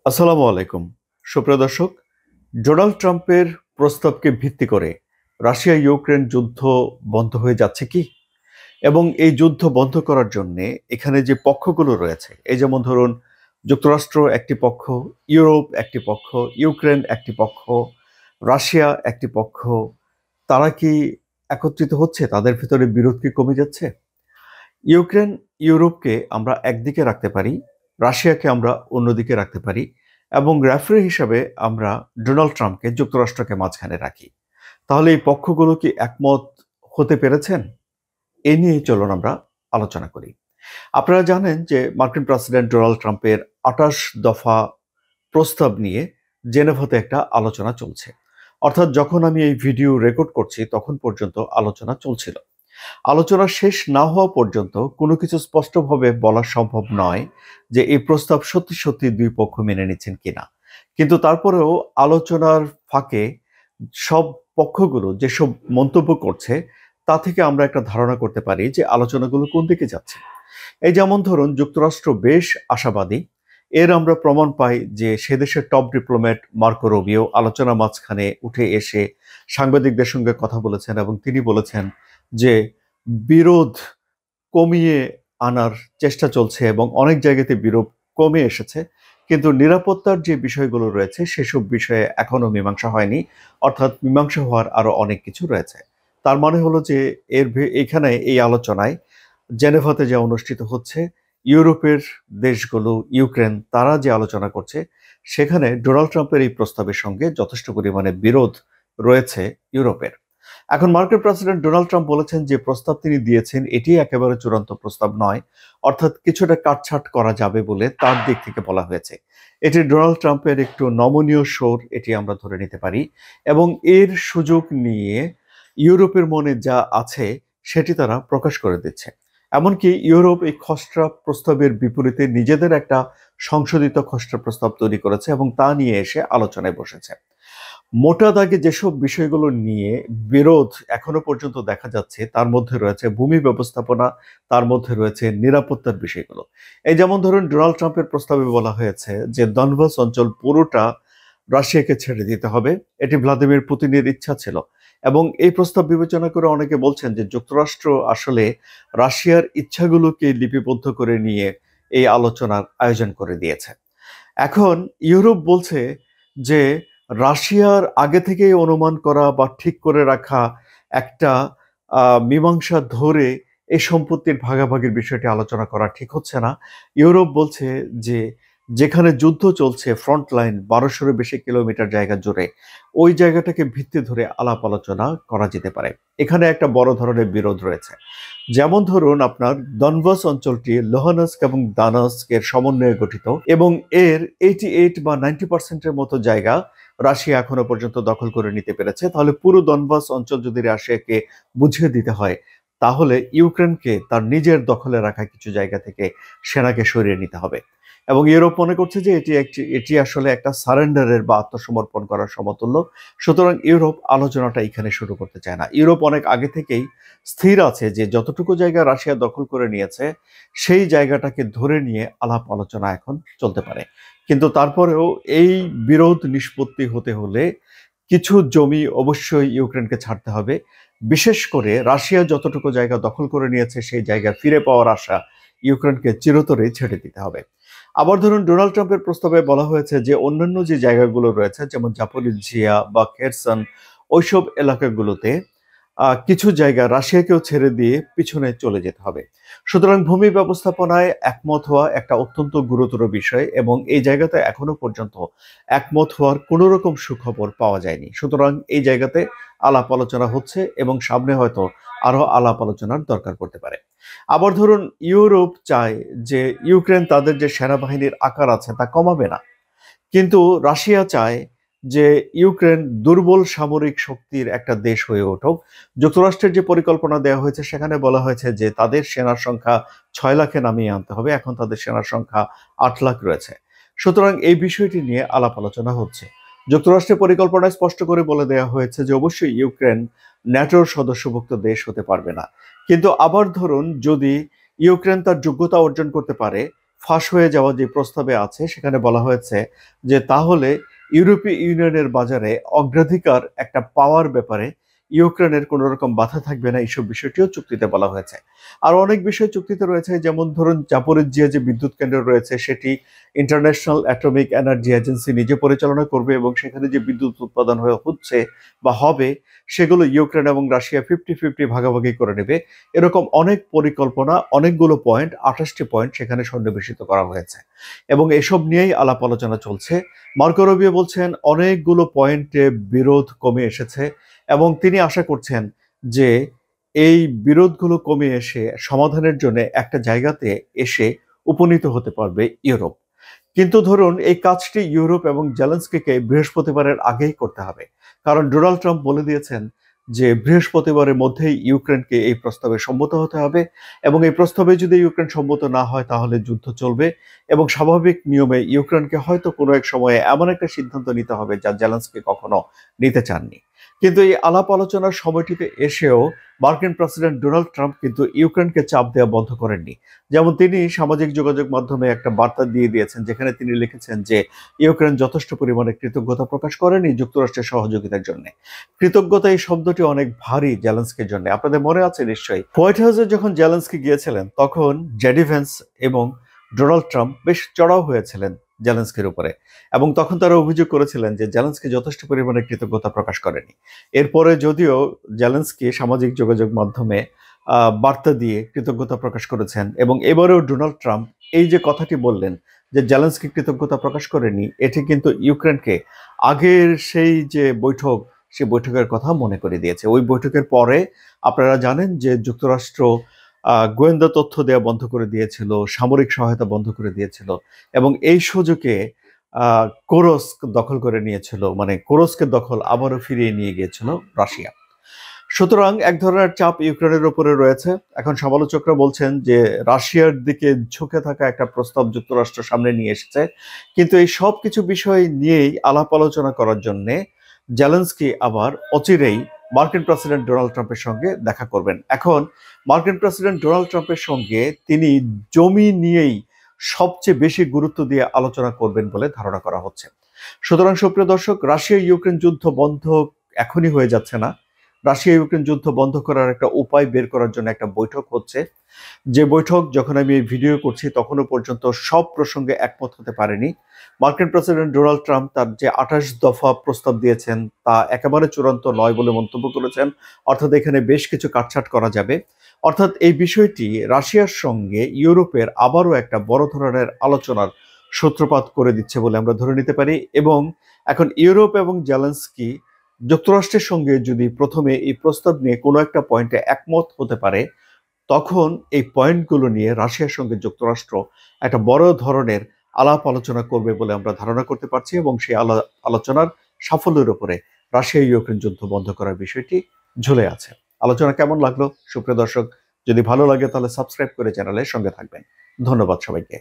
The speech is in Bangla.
আসসালামু আলাইকুম। সুপ্রিয় দর্শক, ডোনাল্ড ট্রাম্পের প্রস্তাবকে ভিত্তি করে রাশিয়া ইউক্রেন যুদ্ধ বন্ধ হয়ে যাচ্ছে কি? এবং এই যুদ্ধ বন্ধ করার জন্যে এখানে যে পক্ষগুলো রয়েছে, এই যেমন ধরুন যুক্তরাষ্ট্র একটি পক্ষ, ইউরোপ একটি পক্ষ, ইউক্রেন একটি পক্ষ, রাশিয়া একটি পক্ষ, তারা কি একত্রিত হচ্ছে? তাদের ভেতরে বিরোধ কি কমে যাচ্ছে? ইউক্রেন, ইউরোপকে আমরা একদিকে রাখতে পারি, রাশিয়াকে আমরা অন্যদিকে রাখতে পারি এবং রেফারি হিসাবে আমরা ডোনাল্ড ট্রাম্পকে, যুক্তরাষ্ট্রকে মাঝখানে রাখি। তাহলে এই পক্ষগুলো কি একমত হতে পেরেছেন? এ নিয়েই চলুন আমরা আলোচনা করি। আপনারা জানেন যে মার্কিন প্রেসিডেন্ট ডোনাল্ড ট্রাম্পের ২৮ দফা প্রস্তাব নিয়ে জেনেভাতে একটা আলোচনা চলছে। অর্থাৎ যখন আমি এই ভিডিও রেকর্ড করছি তখন পর্যন্ত আলোচনা চলছিল। আলোচনা শেষ না হওয়া পর্যন্ত কোনো কিছু স্পষ্টভাবে বলা সম্ভব নয় যে এই প্রস্তাব সত্যি সত্যি দুই পক্ষ মেনে নিচ্ছেন কিনা। কিন্তু তারপরেও আলোচনার ফাঁকে সব পক্ষগুলো যেসব মন্তব্য করছে তা থেকে আমরা একটা ধারণা করতে পারি যে আলোচনাগুলো কোন দিকে যাচ্ছে। এই যেমন ধরুন যুক্তরাষ্ট্র বেশ আশাবাদী। এর আমরা প্রমাণ পাই যে সে দেশের টপ ডিপ্লোম্যাট মার্কো রুবিও আলোচনার মাঝখানে উঠে এসে সাংবাদিকদের সঙ্গে কথা বলেছেন এবং তিনি বলেছেন যে বিরোধ কমিয়ে আনার চেষ্টা চলছে এবং অনেক জায়গাতে বিরোধ কমে এসেছে। কিন্তু নিরাপত্তার যে বিষয়গুলো রয়েছে সেসব বিষয়ে এখনো মীমাংসা হয়নি। অর্থাৎ মীমাংসা হওয়ার আরো অনেক কিছু রয়েছে। তার মানে হলো যে এখানে এই আলোচনায় জেনেভাতে যা অনুষ্ঠিত হচ্ছে, ইউরোপের দেশগুলো, ইউক্রেন তারা যে আলোচনা করছে, সেখানে ডোনাল্ড ট্রাম্পের এই প্রস্তাবের সঙ্গে যথেষ্ট পরিমাণে বিরোধ রয়েছে ইউরোপের। এখন মার্কিন প্রেসিডেন্ট ডোনাল্ড ট্রাম্প বলেছেন যে প্রস্তাব তিনি দিয়েছেন এটি একেবারে চূড়ান্ত প্রস্তাব নয়। অর্থাৎ কিছুটা কাটছাঁট করা যাবে বলে তার দিক থেকে বলা হয়েছে। এটি ডোনাল্ড ট্রাম্পের একটু নমনীয় সুর, এটি আমরা ধরে নিতে পারি এবং এর সুযোগ নিয়ে ইউরোপের মনে যা আছে সেটি তারা প্রকাশ করে দিচ্ছে। এমনকি ইউরোপ এই খসড়া প্রস্তাবের বিপরীতে নিজেদের একটা সংশোধিত খসড়া প্রস্তাব তৈরি করেছে এবং তা নিয়ে এসে আলোচনায় বসেছে। মোটা দাগে যেসব বিষয়গুলো নিয়ে বিরোধ এখনো পর্যন্ত দেখা যাচ্ছে তার মধ্যে রয়েছে ভূমি ব্যবস্থাপনা, তার মধ্যে রয়েছে নিরাপত্তার বিষয়গুলো। এই যেমন ধরুন ডোনাল্ড ট্রাম্পের প্রস্তাবে বলা হয়েছে যে দনবাস অঞ্চল পুরোটা রাশিয়াকে ছেড়ে দিতে হবে। এটি ভ্লাদিমির পুতিনের ইচ্ছা ছিল এবং এই প্রস্তাব বিবেচনা করে অনেকে বলছেন যে যুক্তরাষ্ট্র আসলে রাশিয়ার ইচ্ছাগুলোকে লিপিবদ্ধ করে নিয়ে এই আলোচনার আয়োজন করে দিয়েছে। এখন ইউরোপ বলছে যে রাশিয়ার আগে থেকেই অনুমান করা বা ঠিক করে রাখা একটা মীমাংসা ধরে এই সম্পত্তির ভাগাভাগির বিষয়টি আলোচনা করা ঠিক হচ্ছে না। ইউরোপ বলছে যে যেখানে যুদ্ধ চলছে ফ্রন্ট লাইন ১২০০-এরও বেশি কিলোমিটার জায়গা জুড়ে, ওই জায়গাটাকে ভিত্তি ধরে আলাপ আলোচনা করা যেতে পারে। এখানে একটা বড় ধরনের বিরোধ রয়েছে। যেমন ধরুন আপনার দনবাস অঞ্চলটি লুহানস্ক এবং দানস্কের সমন্বয়ে গঠিত এবং এর 88 বা 90% এর মতো জায়গা রাশিয়া এখনো পর্যন্ত দখল করে নিতে পেরেছে। তাহলে পুরো দনবাস অঞ্চল যদি রাশিয়াকে বুঝিয়ে দিতে হয়, তাহলে ইউক্রেনকে তার নিজের দখলে রাখা কিছু জায়গা থেকে সেনাকে সরিয়ে নিতে হবে। এবং ইউরোপ মনে করছে যে এটি আসলে একটা সারেন্ডারের বা আত্মসমর্পণ করার সমতুল্য। সুতরাং ইউরোপ আলোচনাটা এখানে শুরু করতে চায় না। ইউরোপ অনেক আগে থেকেই স্থির আছে যে যতটুকু জায়গা রাশিয়া দখল করে নিয়েছে সেই জায়গাটাকে ধরে নিয়ে আলাপ আলোচনা এখন চলতে পারে। কিন্তু তারপরেও এই বিরোধ নিষ্পত্তি হতে হলে কিছু জমি অবশ্যই ইউক্রেনকে ছাড়তে হবে। বিশেষ করে রাশিয়া যতটুকু জায়গা দখল করে নিয়েছে সেই জায়গা ফিরে পাওয়ার আশা ইউক্রেনকে চিরতরেই ছেড়ে দিতে হবে। আবার ধরুন ডোনাল্ড ট্রাম্পের প্রস্তাবে বলা হয়েছে যে অন্যান্য যে জায়গাগুলো রয়েছে যেমন জাপোরিজিয়া বা খেরসন, ওইসব এলাকাগুলোতে কিছু জায়গা রাশিয়াকেও ছেড়ে দিয়ে পিছনে চলে যেতে হবে। সুতরাং ভূমি ব্যবস্থাপনায় একমত হওয়া একটা অত্যন্ত গুরুতর বিষয় এবং এই জায়গাতে এখনো পর্যন্ত একমত হওয়ার কোনো রকম সুখবর পাওয়া যায়নি। সুতরাং এই জায়গাতে আলাপ আলোচনা হচ্ছে এবং সামনে হয়তো আরো আলাপ আলোচনার দরকার পড়তে পারে। আবার ধরুন ইউরোপ চায় যে ইউক্রেন তাদের যে সেনাবাহিনীর আকার আছে তা কমাবে না। কিন্তু রাশিয়া চায় যে ইউক্রেন দুর্বল সামরিক শক্তির একটা দেশ হয়ে উঠুক। যুক্তরাষ্ট্রের যে পরিকল্পনা দেওয়া হয়েছে সেখানে বলা হয়েছে যে তাদের সেনার সংখ্যা ৬ লাখে নামিয়ে আনতে হবে। এখন তাদের সেনার সংখ্যা ৮ লাখ রয়েছে। সুতরাং এই বিষয়টি নিয়ে আলাপ আলোচনা হচ্ছে। যুক্তরাষ্ট্রের পরিকল্পনায় স্পষ্ট করে বলে দেওয়া হয়েছে যে অবশ্যই ইউক্রেন ন্যাটোর সদস্যভুক্ত দেশ হতে পারবে না। কিন্তু আবার ধরুন যদি ইউক্রেন তার যোগ্যতা অর্জন করতে পারে, ফাঁস হয়ে যাওয়া যে প্রস্তাবে আছে সেখানে বলা হয়েছে যে তাহলে ইউরোপীয় ইউনিয়নের বাজারে অগ্রাধিকার একটা পাওয়ার ব্যাপারে ইউক্রেনের কোনো রকম বাধা থাকবে না, এইসব বিষয়টিও চুক্তিতে বলা হয়েছে। আর অনেক বিষয় চুক্তিতে রয়েছে, যেমন ধরুন জাপোরিজ্জিয়া যে বিদ্যুৎ কেন্দ্র রয়েছে সেটি ইন্টারন্যাশনাল অ্যাটমিক এনার্জি এজেন্সি নিজে পরিচালনা করবে এবং সেখানে যে বিদ্যুৎ উৎপাদন হচ্ছে বা হবে সেগুলো ইউক্রেন এবং রাশিয়া 50-50 ভাগাভাগি করে নেবে। এরকম অনেক পরিকল্পনা, অনেকগুলো পয়েন্ট, 28টি পয়েন্ট সেখানে সন্নিবেশিত করা হয়েছে এবং এসব নিয়েই আলাপ আলোচনা চলছে। মার্কো রুবিও বলছেন অনেকগুলো পয়েন্টে বিরোধ কমে এসেছে এবং তিনি আশা করছেন যে এই বিরোধগুলো কমে এসে সমাধানের জন্য একটা জায়গাতে এসে উপনীত হতে পারবে ইউরোপ। কিন্তু ধরুন এই কাজটি ইউরোপ এবং জেলেনস্কিকে বৃহস্পতিবারের আগেই করতে হবে, কারণ ডোনাল্ড ট্রাম্প বলে দিয়েছেন যে বৃহস্পতিবারের মধ্যেই ইউক্রেনকে এই প্রস্তাবে সম্মত হতে হবে এবং এই প্রস্তাবে যদি ইউক্রেন সম্মত না হয় তাহলে যুদ্ধ চলবে এবং স্বাভাবিক নিয়মে ইউক্রেনকে হয়তো কোনো এক সময়ে এমন একটা সিদ্ধান্ত নিতে হবে যা জেলেনস্কি কখনো নিতে চাননি। কিন্তু এই আলাপ আলোচনার সময়টিতে এসেও মার্কিন প্রেসিডেন্ট ডোনাল্ড ট্রাম্প কিন্তু ইউক্রেনকে চাপ দেওয়া বন্ধ করেননি। যেমন তিনি সামাজিক যোগাযোগ মাধ্যমে একটা বার্তা দিয়ে দিয়েছেন যেখানে তিনি লিখেছেন যে ইউক্রেন যথেষ্ট পরিমাণে কৃতজ্ঞতা প্রকাশ করেনি যুক্তরাষ্ট্রের সহযোগিতার জন্য। কৃতজ্ঞতা এই শব্দটি অনেক ভারী জেলেনস্কির জন্য। আপনাদের মনে আছে নিশ্চয়ই, হোয়াইট হাউসে যখন জেলেনস্কি গিয়েছিলেন তখন জেডি ভ্যান্স এবং ডোনাল্ড ট্রাম্প বেশ চড়াও হয়েছিলেন জেলেনস্কির উপরে এবং তখন তারা অভিযোগ করেছিলেন যে জেলেনস্কি যথেষ্ট পরিমাণে কৃতজ্ঞতা প্রকাশ করেনি। এরপরে যদিও জেলেনস্কি সামাজিক যোগাযোগ মাধ্যমে বার্তা দিয়ে কৃতজ্ঞতা প্রকাশ করেছেন এবং এবারেও ডোনাল্ড ট্রাম্প এই যে কথাটি বললেন যে জেলেনস্কি কৃতজ্ঞতা প্রকাশ করেনি, এটি কিন্তু ইউক্রেনকে আগের সেই যে বৈঠক, সেই বৈঠকের কথা মনে করে দিয়েছে। ওই বৈঠকের পরে আপনারা জানেন যে যুক্তরাষ্ট্র গোয়েন্দা তথ্য দেওয়া বন্ধ করে দিয়েছিল, সামরিক সহায়তা বন্ধ করে দিয়েছিল এবং এই সুযোগে কোরস্ক দখল করে নিয়েছিল, মানে কোরস্কের দখল আবারও ফিরিয়ে নিয়ে গিয়েছিল রাশিয়া। সুতরাং এক ধরনের চাপ ইউক্রেনের উপরে রয়েছে। এখন সমালোচকরা বলছেন যে রাশিয়ার দিকে ঝুঁকে থাকা একটা প্রস্তাব যুক্তরাষ্ট্র সামনে নিয়ে এসেছে, কিন্তু এই সব কিছু বিষয় নিয়েই আলাপ আলোচনা করার জন্য জেলেনস্কি আবার অচিরেই মার্কিন প্রেসিডেন্ট ডোনাল্ড ট্রাম্পের সঙ্গে দেখা করবেন। এখন মার্কিন প্রেসিডেন্ট ডোনাল্ড ট্রাম্পের সঙ্গে তিনি জমি নিয়েই সবচেয়ে বেশি গুরুত্ব দিয়ে আলোচনা করবেন বলে ধারণা করা হচ্ছে। সুতরাং সুপ্রিয় দর্শক, রাশিয়া ইউক্রেন যুদ্ধ বন্ধ এখনই হয়ে যাচ্ছে না। রাশিয়া ইউক্রেন যুদ্ধ বন্ধ করার একটা উপায় বের করার জন্য একটা বৈঠক হচ্ছে, যে বৈঠক যখন আমি এই ভিডিও করছি তখনও পর্যন্ত সব প্রসঙ্গে একমত হতে পারেনি। মার্কিন প্রেসিডেন্ট ডোনাল্ড ট্রাম্প তার যে 28 দফা প্রস্তাব দিয়েছেন তা একেবারে চূড়ান্ত নয় বলে মন্তব্য করেছেন, অর্থাৎ এখানে বেশ কিছু কাটছাট করা যাবে। অর্থাৎ এই বিষয়টি রাশিয়ার সঙ্গে ইউরোপের আবারও একটা বড় ধরনের আলোচনার সূত্রপাত করে দিচ্ছে বলে আমরা ধরে নিতে পারি এবং এখন ইউরোপ এবং জেলেনস্কি যুক্তরাষ্ট্রের সঙ্গে যদি প্রথমে এই প্রস্তাব নিয়ে কোনো একটা পয়েন্টে একমত হতে পারে তখন এই পয়েন্টগুলো নিয়ে রাশিয়ার সঙ্গে যুক্তরাষ্ট্র একটা বড় ধরনের আলাপ আলোচনা করবে বলে আমরা ধারণা করতে পারছি এবং সেই আলোচনার সাফল্যের উপরে রাশিয়া ইউক্রেন যুদ্ধ বন্ধ করার বিষয়টি ঝুলে আছে। আলোচনা কেমন লাগলো সুপ্রিয় দর্শক? যদি ভালো লাগে তাহলে সাবস্ক্রাইব করে চ্যানেলের সঙ্গে থাকবেন। ধন্যবাদ সবাইকে।